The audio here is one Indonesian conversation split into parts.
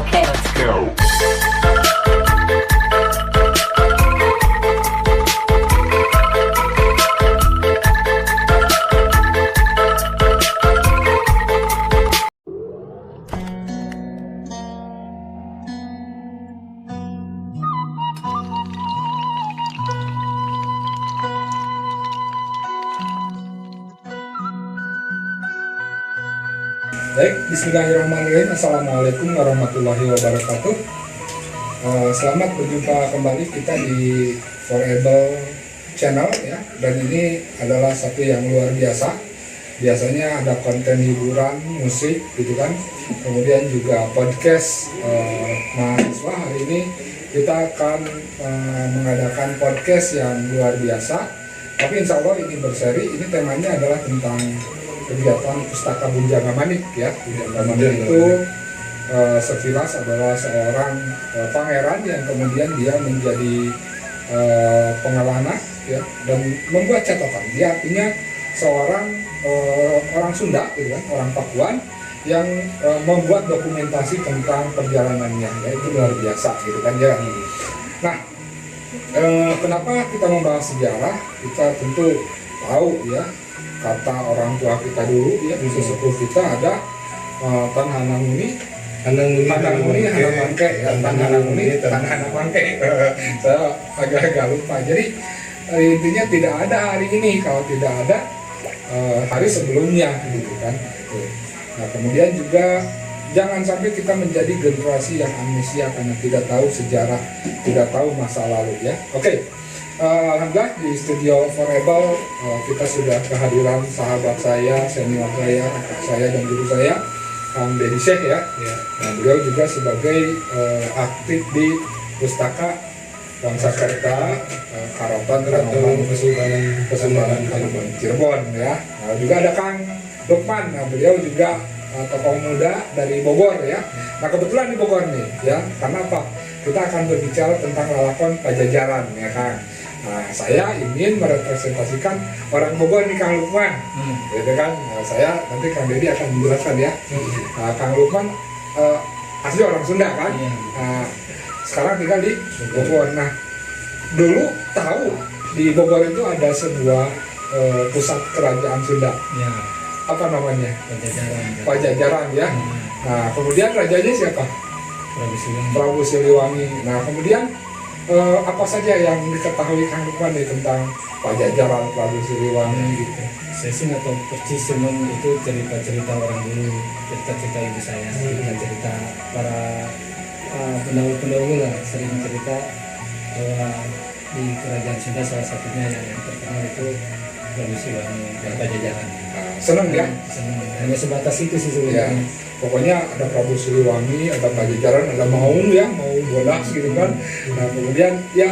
Okay, let's go. Baik, bismillahirrahmanirrahim. Assalamualaikum warahmatullahi wabarakatuh. Selamat berjumpa kembali kita di Forever Channel ya. Dan ini adalah satu yang luar biasa. Biasanya ada konten hiburan, musik gitu kan. Kemudian juga podcast mahasiswa. Hari ini kita akan mengadakan podcast yang luar biasa. Tapi insya Allah ini berseri. Ini temanya adalah tentang kegiatan Pustaka Bunjanga Manik ya. Bunjanga Manik itu sekilas adalah seorang pangeran yang kemudian dia menjadi pengelana ya, dan membuat catatan. Dia artinya seorang orang Sunda gitu kan, orang Pakuan yang membuat dokumentasi tentang perjalanannya ya. Itu luar biasa gitu kan ya. Nah, kenapa kita membahas sejarah? Kita tentu tahu ya, kata orang tua kita dulu ya, sesepuh kita ada Tan Hanamuni, Hanamangke ya, Tan Hanamuni, Tan Hanamangke. Saya agak lupa. Jadi intinya tidak ada hari ini kalau tidak ada hari sebelumnya gitu kan. Nah, kemudian juga jangan sampai kita menjadi generasi yang amnesia karena tidak tahu sejarah, tidak tahu masa lalu ya. Oke. Alhamdulillah di studio Forever kita sudah kehadiran sahabat saya, senior saya, kakak saya dan guru saya, Kang Deddy Syekh ya. Nah, beliau juga sebagai aktif di Pustaka Bangsa Kerta Karapan Kanoman Kesultanan Kalimantan Cirebon ya. Nah, juga ada Kang Lukman. Nah, beliau juga tokoh muda dari Bogor ya. Nah, kebetulan di Bogor nih ya. Karena apa? Kita akan berbicara tentang lalakon Pajajaran ya Kang. Nah, saya ingin merepresentasikan orang Bogor nih Kang Lukman, gitu kan. Nah, saya nanti Kang Deddy akan menjelaskan ya. Nah, Kang Lukman asli orang Sunda kan. Nah, sekarang tinggal di Bogor. Nah, dulu tahu di Bogor itu ada sebuah pusat kerajaan Sunda. Ya. Apa namanya? Pajajaran ya. Nah, kemudian rajanya siapa? Prabu Siliwangi. Nah, kemudian apa saja yang diketahui Kang Lukman tentang Pajajaran, Prabu Siliwangi gitu? Saya sih nggak tahu persis, cuman itu cerita-cerita orang dulu, cerita-cerita ibu saya, cerita-cerita para pendahulu lah, sering cerita bahwa di kerajaan Sunda salah satunya yang terkenal itu Prabu Siliwangi dan Pajajaran. Senang ya? Senang. Hanya sebatas itu sih sebenarnya. Ya. Pokoknya ada Prabu Siliwangi, ada Pajajaran, ada Maung ya, Maung Bodas gitu kan. Nah, kemudian ya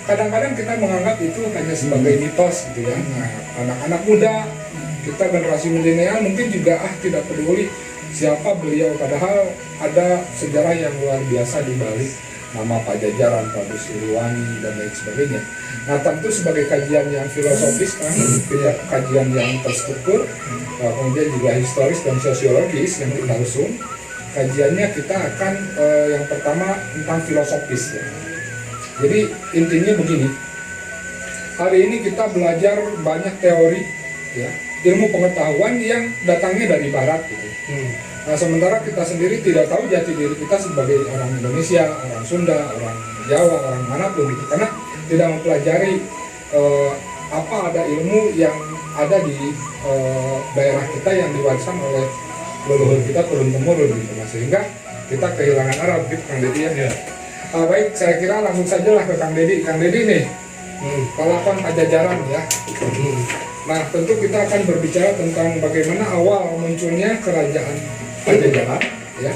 kadang-kadang kita menganggap itu hanya sebagai mitos gitu ya. Nah, anak-anak muda, kita generasi milenial mungkin juga tidak peduli siapa beliau, padahal ada sejarah yang luar biasa di balik nama Pajajaran, Prabu Siliwangi dan lain sebagainya. Nah, tentu sebagai kajian yang filosofis kan, kajian yang terstruktur, kemudian juga historis dan sosiologis yang kita usung. Kajiannya kita akan yang pertama tentang filosofis ya. Jadi intinya begini, hari ini kita belajar banyak teori ya, ilmu pengetahuan yang datangnya dari barat gitu. Nah, sementara kita sendiri tidak tahu jati diri kita sebagai orang Indonesia, orang Sunda, orang Jawa, orang manapun gitu, karena tidak mempelajari apa ada ilmu yang ada di daerah kita yang diwariskan oleh leluhur kita turun-temurun gitu. Nah, sehingga kita kehilangan arah gitu Kang Deddy ya. Baik, saya kira langsung saja lah ke Kang Deddy. Kang Deddy nih, lalakon Pajajaran ya. Nah, tentu kita akan berbicara tentang bagaimana awal munculnya kerajaan Pajajaran ya.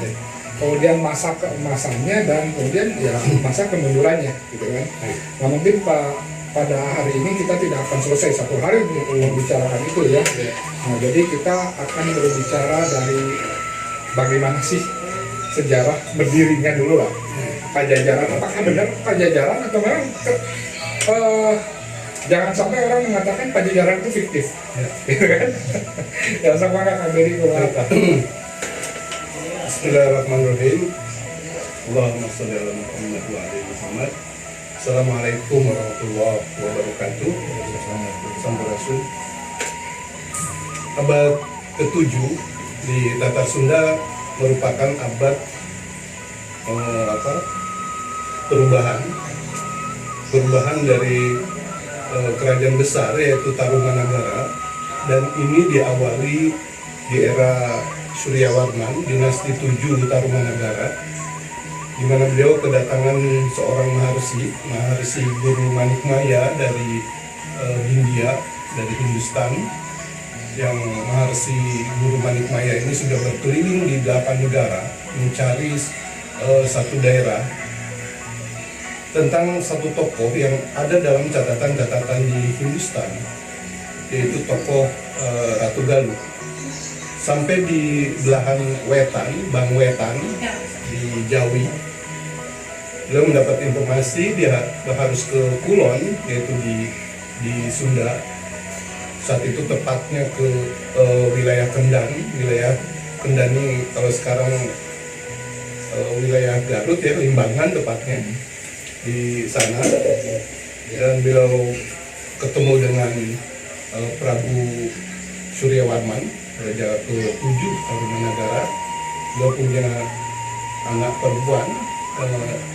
Kemudian masa keemasannya dan kemudian ya masa kemundurannya gitu kan. Nah, mungkin pada hari ini kita tidak akan selesai satu hari untuk membicarakan itu ya. Nah, jadi kita akan berbicara dari bagaimana sih sejarah berdirinya dulu lah Pajajaran. Apakah benar Pajajaran atau memang jangan sampai orang mengatakan Pajajaran itu fiktif gitu kan. Jangan sampai Kang Deddy. Bismillahirrahmanirrahim. Allahumma sholli ala Muhammad wa ali Muhammad. Assalamualaikum warahmatullahi wabarakatuh. Sampurasun. Abad ke-7 di Tatar Sunda merupakan abad perubahan dari kerajaan besar yaitu Tarumanagara, dan ini diawali di era Suryawarman, dinasti 7 Tarumanagara, di mana beliau kedatangan seorang Maharsi Guru Manikmaya dari Hindia, dari Hindustan. Yang Maharsi Guru Manikmaya ini sudah berkeliling di 8 negara mencari satu daerah tentang satu tokoh yang ada dalam catatan-catatan di Hindustan, yaitu tokoh Ratu Galuh. Sampai di belahan Wetan, Bang Wetan di Jawi, beliau mendapat informasi dia harus ke Kulon, yaitu di Sunda. Saat itu tepatnya ke wilayah Kendang. Wilayah Kendang ini kalau sekarang wilayah Garut ya, Limbangan tepatnya di sana. Dan beliau ketemu dengan Prabu Suryawarman, Raja ke-7 Tarumanagara. Beliau punya anak perempuan,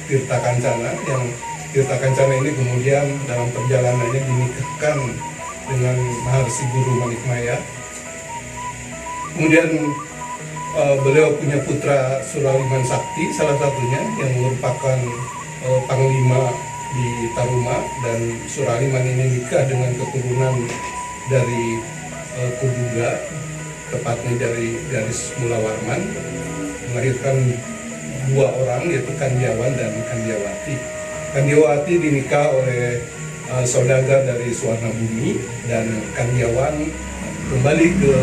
Tirta Kancana, yang Tirta Kancana ini kemudian dalam perjalanannya dinikahkan dengan Maharsi Guru Manikmaya. Kemudian beliau punya putra Suraliman Sakti, salah satunya yang merupakan panglima di Taruma, dan Suraliman ini nikah dengan keturunan dari Kuduga, tepatnya dari garis Mulawarman, melahirkan 2 orang, yaitu Kandiawan dan Kandiawati. Kandiawati dinikah oleh saudagar dari Suwarna Bumi, dan Kandiawan kembali ke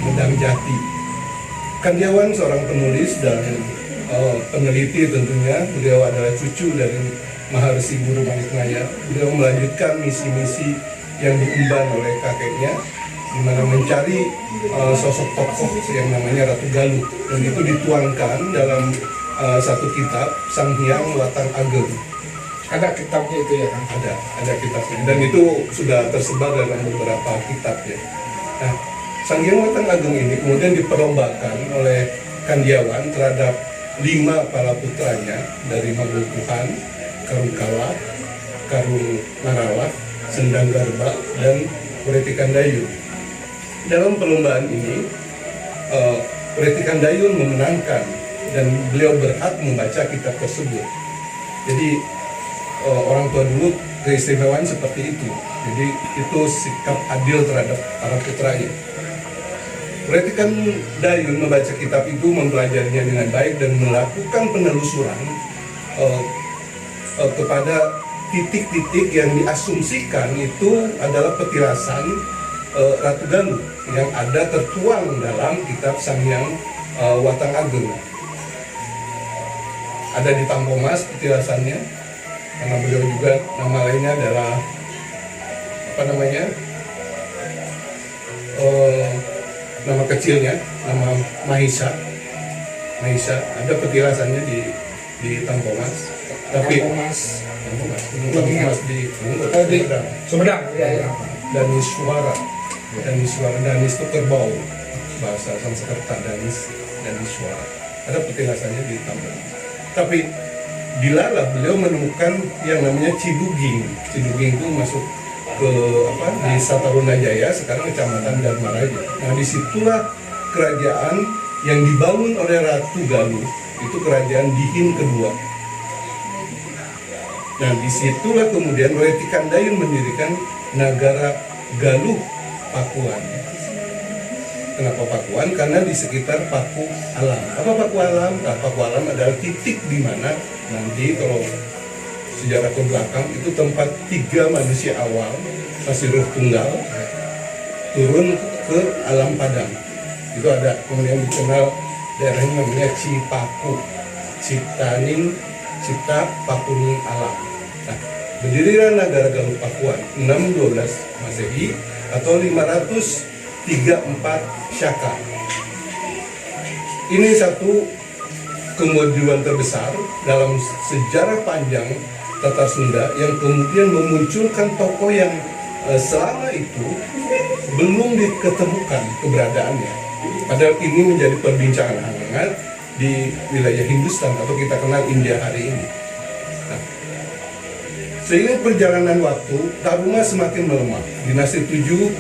Medang Jati. Kandiawan seorang penulis dan peneliti tentunya. Beliau adalah cucu dari Maharsi Guru Manikmaya. Beliau melanjutkan misi-misi yang diemban oleh kakeknya, di mana mencari sosok tokoh yang namanya Ratu Galuh, dan itu dituangkan dalam satu kitab, Sang Hyang Watang Ageng. Ada kitabnya itu ya kan? Ada kitabnya, dan itu sudah tersebar dalam beberapa kitab ya. Nah, Sang Hyang Watang Ageng ini kemudian diperlombakan oleh Kandiawan terhadap 5 para putranya dari Magulkuhan, Karungkala, Karung Narawa, Sendang Garba, dan Wretikan Dayun. Dalam perlombaan ini, Wretikan Dayun memenangkan, dan beliau berhak membaca kitab tersebut. Jadi orang tua dulu keistimewaan seperti itu. Jadi itu sikap adil terhadap para putranya. Wretikan Dayun membaca kitab itu, mempelajarinya dengan baik, dan melakukan penelusuran kepada titik-titik yang diasumsikan itu adalah petilasan Ratu Galuh yang ada tertuang dalam kitab Sang Hyang Watang Ageng. Ada di Tampomas petilasannya, karena beliau juga nama lainnya adalah nama kecilnya, nama Mahisa. Ada petilasannya di Tampomas. Tapi Tampomas di Sumedang ya. Danis itu kerbau, bahasa Sanskerta, Danis suara. Ada petilasannya di Tampomas. Tapi dilalah beliau menemukan yang namanya Ciduging. Ciduging itu masuk ke di Satarunajaya, sekarang Kecamatan Dharmaraja. Nah, disitulah kerajaan yang dibangun oleh Ratu Galuh, itu kerajaan Dihin kedua. Nah, disitulah kemudian Wretikan Dayun mendirikan Nagara Galuh Pakuan. Kenapa Pakuan? Karena di sekitar Paku Alam. Apa Paku Alam? Nah, Paku Alam adalah titik di mana nanti kalau sejarah ke belakang itu tempat 3 manusia awal, masih roh tunggal, turun ke alam padang. Itu ada, kemudian dikenal daerahnya namanya Cipaku, Cipta Pakuning Alam. Nah, berdirilah Nagara Galuh Pakuan 612 Masehi atau 534 Syaka. Ini satu kemajuan terbesar dalam sejarah panjang Tatar Sunda yang kemudian memunculkan tokoh yang selama itu belum diketemukan keberadaannya. Padahal ini menjadi perbincangan hangat di wilayah Hindustan atau kita kenal India hari ini. Nah, seiring perjalanan waktu, Taruma semakin melemah. Dinasti 7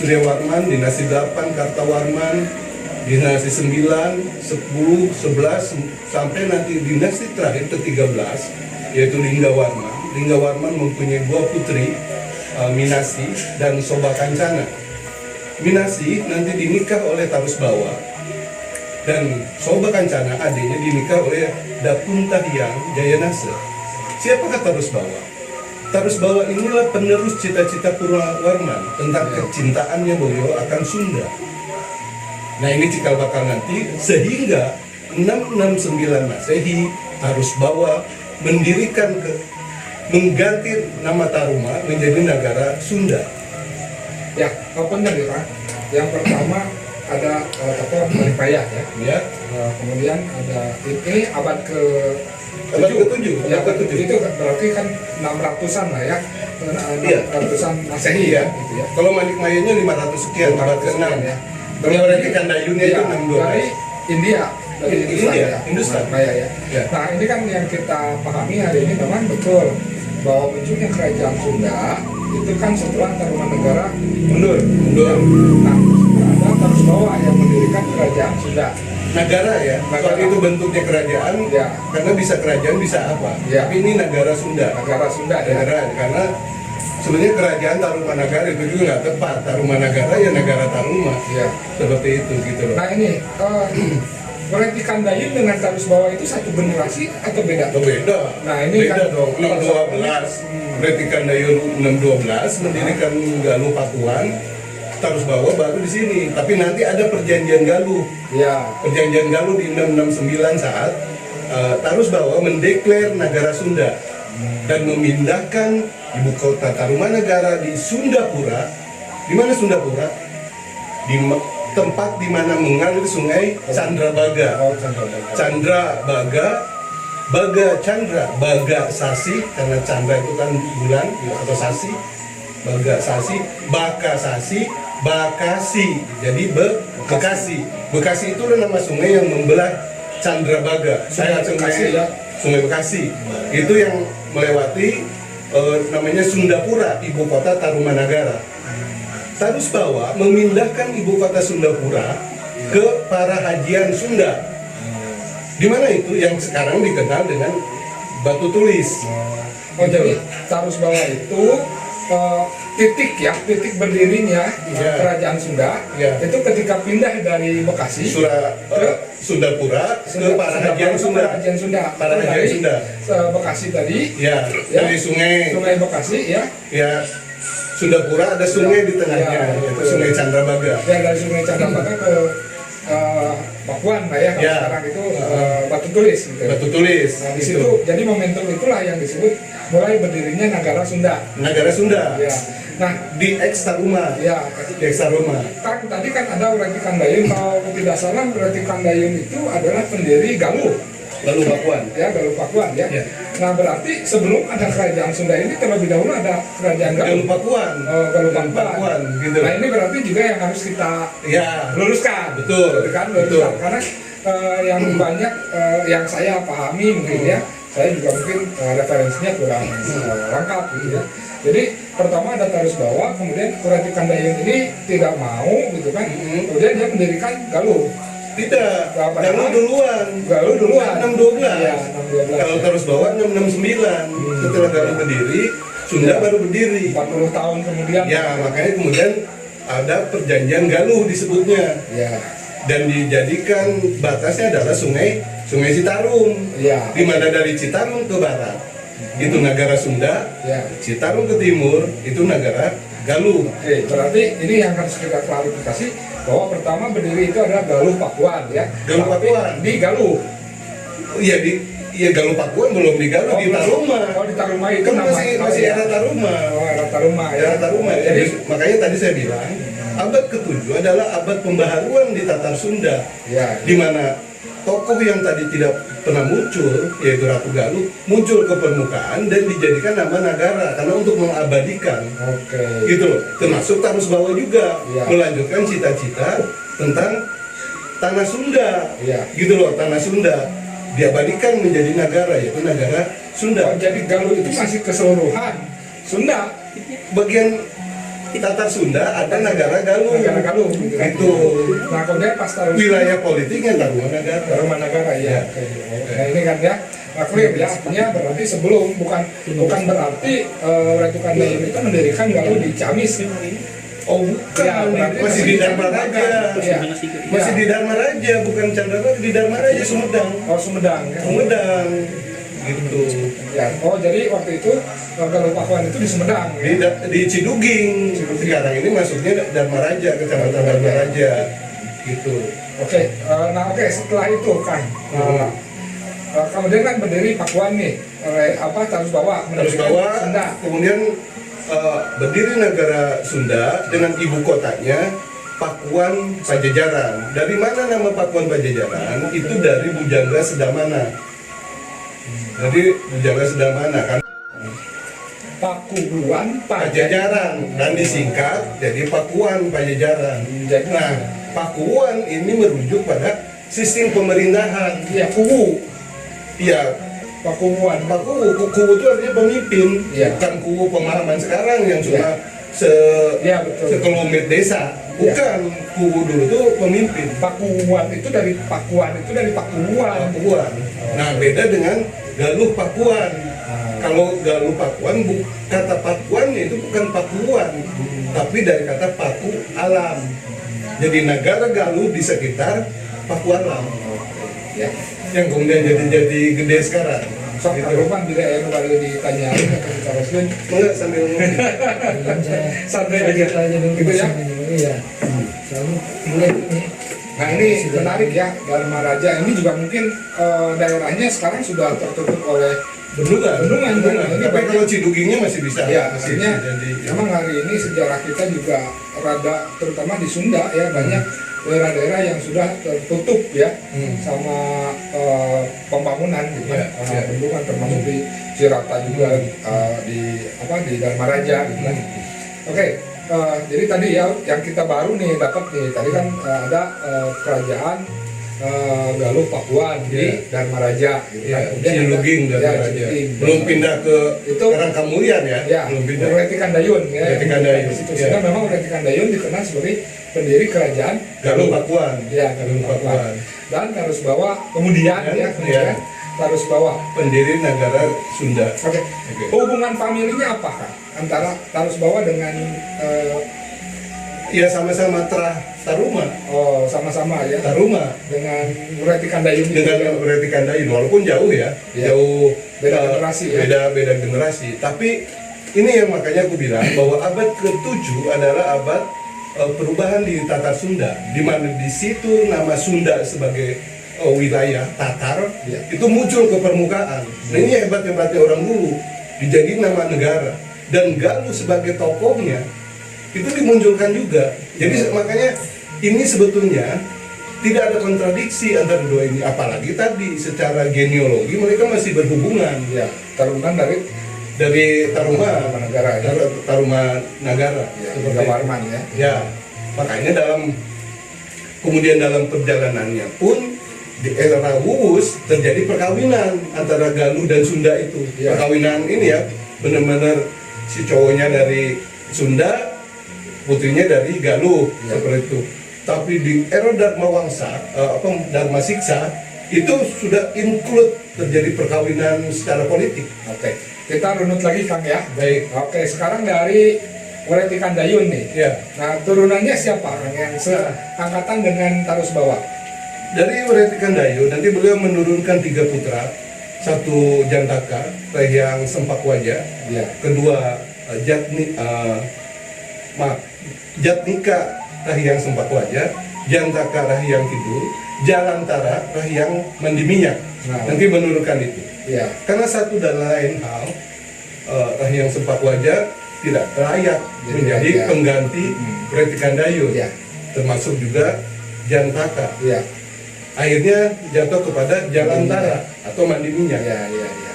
Suryawarman, dinasti 8 Kartawarman, dinasti 9, 10, 11 sampai nanti dinasti terakhir ke-13 yaitu Linggawarman. Linggawarman mempunyai 2 putri, Minasi dan Sobakancana. Minasi nanti dinikah oleh Tarusbawa dan Sobakancana adiknya dinikah oleh Dapunta Hyang Jayanasa. Siapakah Tarusbawa? Tarusbawa inilah penerus cita-cita Purwawarman tentang kecintaannya beliau akan Sunda. Nah ini cikal bakal nanti sehingga 669 Masehi Tarusbawa mendirikan mengganti nama Taruma menjadi negara Sunda. Ya, benar ya Pak. Yang pertama ada tokoh Maripayah ya. Ya. Kemudian ada ini abad ke Abad ke-7. Ya, Abad ke-7. itu berarti kan 600-an lah ya. Iya. 600-an Masehi ya. Gitu ya. Kalau Manik Mayanya 500 sekian, abad ke-6 ya. Yang berarti Kandayunnya itu 612. Dari India, dari Hindustan India, ya. Hindustan. Maya ya. Ya. Nah ini kan yang kita pahami hari ini memang betul bahwa munculnya kerajaan Sunda itu kan setelah Tarumanegara mundur. Nah, ada Tarusbawa yang mendirikan kerajaan Sunda. Negara ya, Negara. kalau itu bentuknya kerajaan, Ya. karena bisa kerajaan bisa apa? Ya. Tapi ini negara Sunda. Negara Sunda ya. Negara, karena sebenarnya kerajaan Tarumanagara itu juga nggak tepat. Tarumanagara ya negara Taruma. Ya. Seperti itu gitu loh. Nah ini Berarti Kandayun dengan Tarusbawa itu satu generasi atau beda? Oh, beda. Nah, ini beda kan dong. 612. Berarti Kandayun 612 mendirikan Galuh Pakuan. Tarusbawa baru di sini. Tapi nanti ada perjanjian Galuh. Ya. Perjanjian Galuh di 669 saat Tarusbawa mendeklar negara Sunda dan memindahkan ibu kota Tarumanegara di Sundapura. Di mana Sundapura? Di tempat di mana mengalir sungai Candrabaga. Oh, Candrabaga. Candrabaga, Baga Chandra, Baga Sasi, karena Chandra itu kan bulan atau Sasi, Baga Sasi, Baka Sasi, Bakasi, jadi Bekasi. Bekasi itu nama sungai yang membelah Candrabaga. Saya Bekasi, ya. Sungai Bekasi. Itu yang melewati namanya Sundapura, ibu kota Tarumanagara. Tarusbawa memindahkan ibu kota Sundapura ke Parahajian Sunda. Di mana itu yang sekarang dikenal dengan Batu Tulis. Oh, jadi Tarusbawa itu titik berdirinya Ya. kerajaan Sunda Ya. itu ketika pindah dari Bekasi Sundapura ke Parahajian Sunda. Parahajian Sunda. Parahajian Dari Sunda. Bekasi tadi. Ya, Ya. dari sungai. Sungai Bekasi ya. Ya, Sundapura ada sungai di tengahnya, Ya. yaitu Sungai Candrabaga. Ya dari Sungai Candrabaga ke Pakuan lah ya. Kalau Ya. sekarang itu Batu Tulis gitu. Batu Tulis. Nah, di itu. situ jadi momentum itulah yang disebut mulai berdirinya negara Sunda. Negara Sunda. Ya. Nah, Di Ekstaruma. ya Di Ekstaruma. kan tadi kan ada Urati Kandayun, kalau tidak salah Urati Kandayun itu adalah pendiri Galuh, Lalu Pakuan. ya Galuh Pakuan ya. Ya. Nah berarti sebelum ada kerajaan Sunda ini terlebih dahulu ada kerajaan Galuh Galuh. Pakuan. Galuh Galuh Pakuan. Pakuan, gitu. Nah ini berarti juga yang harus kita Ya. luruskan, Betul. gitu kan? Luruskan. Betul. Karena yang banyak yang saya pahami mungkin ya, saya juga mungkin referensinya kurang lengkap gitu ya. Jadi pertama ada Tarusbawa, kemudian Urati Kandayun ini tidak mau gitu kan, kemudian dia mendirikan Galuh. Tidak, Berapa Galuh nama? duluan. Galuh duluan. 612. Iya, 612. Kalau terus bawa 669. Setelah Galuh berdiri, Sunda baru berdiri. 40 tahun kemudian. Ya, makanya kemudian ada perjanjian Galuh disebutnya. Ya. Dan dijadikan batasnya adalah sungai Citarum. Iya. Di mana dari Citarum ke barat itu negara Sunda, Ya. Citarum ke timur itu negara Galuh. Oke, berarti ini yang harus kita klarifikasi bahwa pertama berdiri itu adalah Galuh Pakuan ya. Galuh Tapi Pakuan. di Galuh. Iya Galuh Pakuan belum di Galuh, di belum. Taruma. Oh, di Taruma itu Kan nama- masih ya. era Taruma. Oh, era Taruma ya. Era Taruma. Jadi Makanya tadi saya bilang abad ke-7 adalah abad pembaharuan di Tatar Sunda. ya. Di mana tokoh yang tadi tidak pernah muncul, yaitu Ratu Galuh, muncul ke permukaan dan dijadikan nama negara karena untuk mengabadikan. Oke. Gitu loh. Termasuk Tarus Bawah juga Iya. melanjutkan cita-cita tentang tanah Sunda. Iya. Gitu loh, tanah Sunda diabadikan menjadi negara, yaitu negara Sunda. Oh, jadi Galuh itu masih keseluruhan Sunda. Bagian Tatar Sunda ada negara Galuh. Negara Galuh gitu kan. Itu Nah kemudian pas Tarus wilayah politiknya Taruman negara. Taruman negara ya. Oke. Nah ini kan ya. Nah, clear ya, artinya berarti sebelum bukan berarti Ratukan Dayun itu mendirikan Galuh di Ciamis. Oh bukan, Ya, berarti masih di Dharma Raja. Ya. Masih di Dharma Raja, bukan Candra, di Dharma Raja Sumedang. Oh Sumedang. Ya. Sumedang. Gitu. Ya. Oh jadi waktu itu Galuh Pakuan itu di Sumedang. Ya? Di Ciduging. Sekarang ini masuknya Dharma Raja, kecamatan Dharma Raja. Gitu. Oke. Nah setelah itu kan. Kemudian kan berdiri Pakuan nih oleh Tarus Bawah Terus mendirikan bawah, Sunda. kemudian berdiri negara Sunda dengan ibu kotanya Pakuan Pajajaran. Dari mana nama Pakuan Pajajaran? Itu dari Bujangga Sedamana. Jadi Bujangga Sedamana kan Pakuan Pajajaran dan disingkat jadi Pakuan Pajajaran. Jadi Nah, Pakuan ini merujuk pada sistem pemerintahan. ya kuwu. Iya, Pakuan. kuwu itu artinya pemimpin, Iya. bukan kuwu pemahaman sekarang yang cuma Ya betul. sekelumit desa. Bukan, kuwu dulu itu pemimpin. Pakuan itu dari Pakuan. Pakuan. Nah, beda dengan Galuh Pakuan. Kalau Galuh Pakuan, kata Pakuannya itu bukan Pakuan, tapi dari kata Paku alam. Jadi negara Galuh di sekitar Paku alam. Ya. Yang kemudian jadi gede sekarang. Sok karupan bila yang baru ditanyain akan diteruskan. Enggak sambil ngomong. Santai aja. Gitu ya. Iya. Selalu mulai ini. Nah ini menarik ya, Dharma Raja ini juga mungkin daerahnya sekarang sudah tertutup oleh bendungan. Ini Tapi kalau Cidugingnya masih bisa. ya, masih artinya jadi. memang hari ini sejarah kita juga rada, terutama di Sunda ya, banyak daerah-daerah yang sudah tertutup ya sama pembangunan gitu kan. Ya. Bendungan termasuk di Cirata juga di Dharma Raja gitu kan. Oke. Jadi tadi ya yang kita baru nih dapat nih tadi kan ada kerajaan Galuh Pakuan di Dharma Raja gitu kan. Kemudian Ciluging dan ya, Raja. Ciluging. Belum pindah ke Itu Karangkamulian ya. ya, Belum pindah. Uretikan Dayun ya. Uretikan Dayun, Di situ. ya. Sehingga memang Uretikan Dayun dikenal sebagai pendiri kerajaan Galuh Pakuan. Ya, Galuh Pakuan. Dan Tarus Bawah kemudian Ya. Tarus Bawah. Pendiri negara Sunda. Oke. Hubungan familinya apa kan antara Tarus Bawah dengan Ya sama-sama Taruma. sama-sama ya Taruma dengan Uretikan Dayun itu dengan ya. Uretikan Dayun, walaupun jauh ya, Ya. jauh Beda generasi ya. beda generasi. Tapi ini yang makanya aku bilang bahwa abad ke-7 adalah abad perubahan di Tatar Sunda, di mana di situ nama Sunda sebagai wilayah Tatar Ya. itu muncul ke permukaan. Nah ini hebat-hebatnya orang dulu, dijadiin nama negara, dan Galuh sebagai tokohnya itu dimunculkan juga. Jadi makanya ini sebetulnya tidak ada kontradiksi antara dua ini, apalagi tadi secara genealogi mereka masih berhubungan Ya, tarunan dari Taruma negara ya. Taruma Nagara. Ya, Tiga Warman ya. Ya, makanya kemudian dalam perjalanannya pun di era Wuwus terjadi perkawinan antara Galuh dan Sunda itu. Ya. Perkawinan ini ya benar-benar si cowoknya dari Sunda, putrinya dari Galuh, Ya. seperti itu. Tapi di era Dharma Wangsa, Dharma Siksa itu sudah include terjadi perkawinan secara politik. Oke. Kita runut lagi Kang ya. Baik. Oke, sekarang dari Uretikan Dayun nih. Ya. Nah, turunannya siapa Kang yang seangkatan dengan Tarus Bawah? Dari Uretikan Dayun nanti beliau menurunkan 3 putra, satu Jantaka, Rehyang Sempakwaja, Ya. kedua Jatnika Rahyang Sempakwaja, Jantaka Rahyang Kidul, Jalantara Rahyang Mandiminyak. Nah. Nanti menurunkan itu. Ya. Karena satu dan lain hal, Rahyang Sempakwaja tidak layak Jadi menjadi raja. pengganti Uretikan Dayun, Ya. termasuk juga Jantaka. Ya. akhirnya jatuh kepada Jalantara atau mandi minyak. Ya, ya, ya.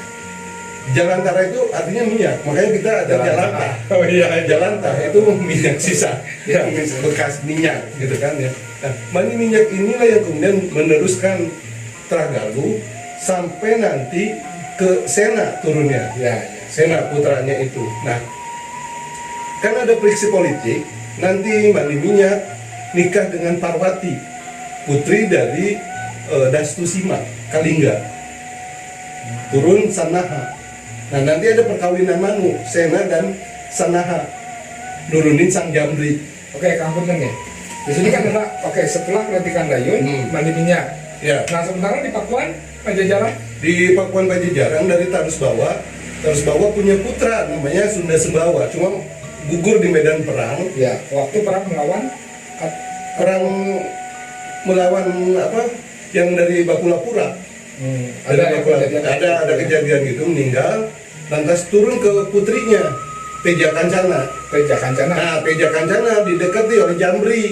Jalantara itu artinya minyak, makanya kita ada Jalanta. Oh iya, Jalanta itu minyak sisa, Ya. bekas minyak gitu kan ya. Nah, mandi minyak inilah yang kemudian meneruskan Tragalu sampai nanti ke Sena turunnya. Ya, ya. Sena putranya itu. Nah, kan ada friksi politik, nanti mandi minyak nikah dengan Parwati, putri dari Dastusima, Kalingga. Turun Sanaha. Nah, nanti ada perkawinan Manu, Sena dan Sanaha. Nurunin Sang Jamri. Oke, Kang Punten ya. Di sini kan ada, oke, setelah pelantikan Dayun, mandi minyak. Ya, Nah, sementara di Pakuan, Pajajaran, di Pakuan Pajajaran dari Tarus Bawa punya putra namanya Sunda Sembawa, cuma gugur di medan perang. ya, waktu perang melawan Perang melawan apa? Yang dari Bakulapura. ada Dari Bakulapura. Ada kejadian gitu, meninggal, lantas turun ke putrinya, Teja Kancana. Teja Kancana. Nah, Teja Kancana didekati oleh Jamri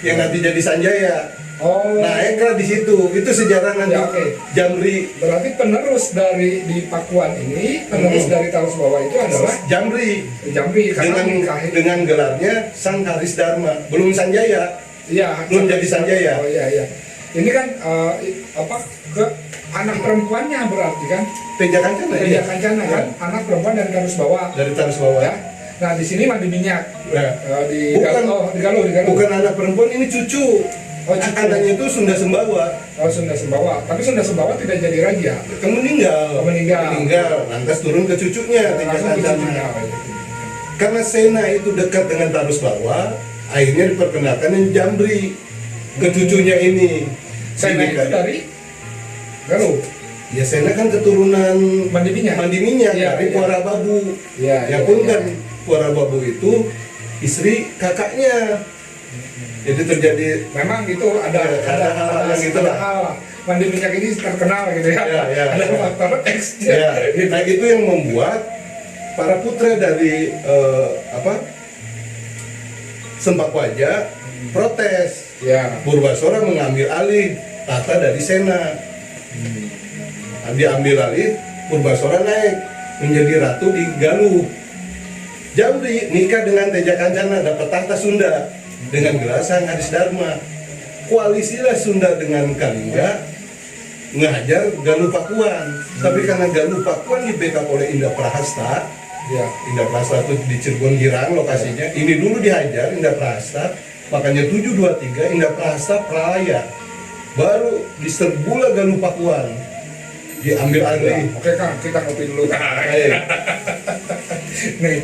yang nanti jadi Sanjaya. Oh, Nah, Eka di situ. Itu sejarah nanti. Ya, oke. Jamri, berarti penerus dari di Pakuan ini, penerus dari Tarus Bawah itu adalah Jamri Jambi karena menikahi. dengan gelarnya Sang Haris Dharma. Belum Sanjaya. Iya, Belum jadi Sanjaya. Oh iya, iya. Ini kan apa ke anak perempuannya berarti kan? Teja Kancana. Teja Iya. Kancana kan, Iya. anak perempuan dari Tarus Bawah. Dari Tarus Bawah. Ya. Nah, di sini mandi minyak. Nah, Di Bukan. di Galuh. bukan anak perempuan, ini cucu. Oh, cucu. Anaknya itu Sunda Sembawa. Oh, Sunda Sembawa. Tapi Sunda Sembawa tidak jadi raja. Kan meninggal. Oh, meninggal. Lantas turun ke cucunya Teja Langsung ke Kancana. cucunya. Karena Sena itu dekat dengan Tarus Bawah, akhirnya diperkenalkan yang Jamri ke cucunya ini. Sena itu dari Galuh. Ya, Sena kan keturunan Mandi minyak. Iya, dari iya. Puara Babu. Iya, Ya iya, pun iya. kan Puara Babu itu istri kakaknya. Jadi terjadi Memang itu ada Ya, ada hal yang gitu lah. hal. Mandi minyak ini terkenal gitu ya. Ya, ya, Ada ya. faktor X. ya, Gitu. nah itu yang membuat para putra dari Sempakwaja protes. Ya. Purbasora mengambil alih tahta dari Sena. Diambil alih, Purbasora naik menjadi ratu di Galuh. Jamri nikah dengan Teja Kancana, dapat tahta Sunda dengan gelar Sang Haris Dharma. Koalisilah Sunda dengan Kalingga ngajar Galuh Pakuan. Tapi karena Galuh Pakuan di backup oleh Indah Prahasta, Ya. Indah Prahasta itu di Cirebon Girang lokasinya. Ini dulu dihajar Indah Prahasta, makanya 723 Indah Prahasta Pralaya. Baru diserbulah Galuh Pakuan, diambil Ya. alih. Oke Kang, kita ngopi dulu. Baik. Nih.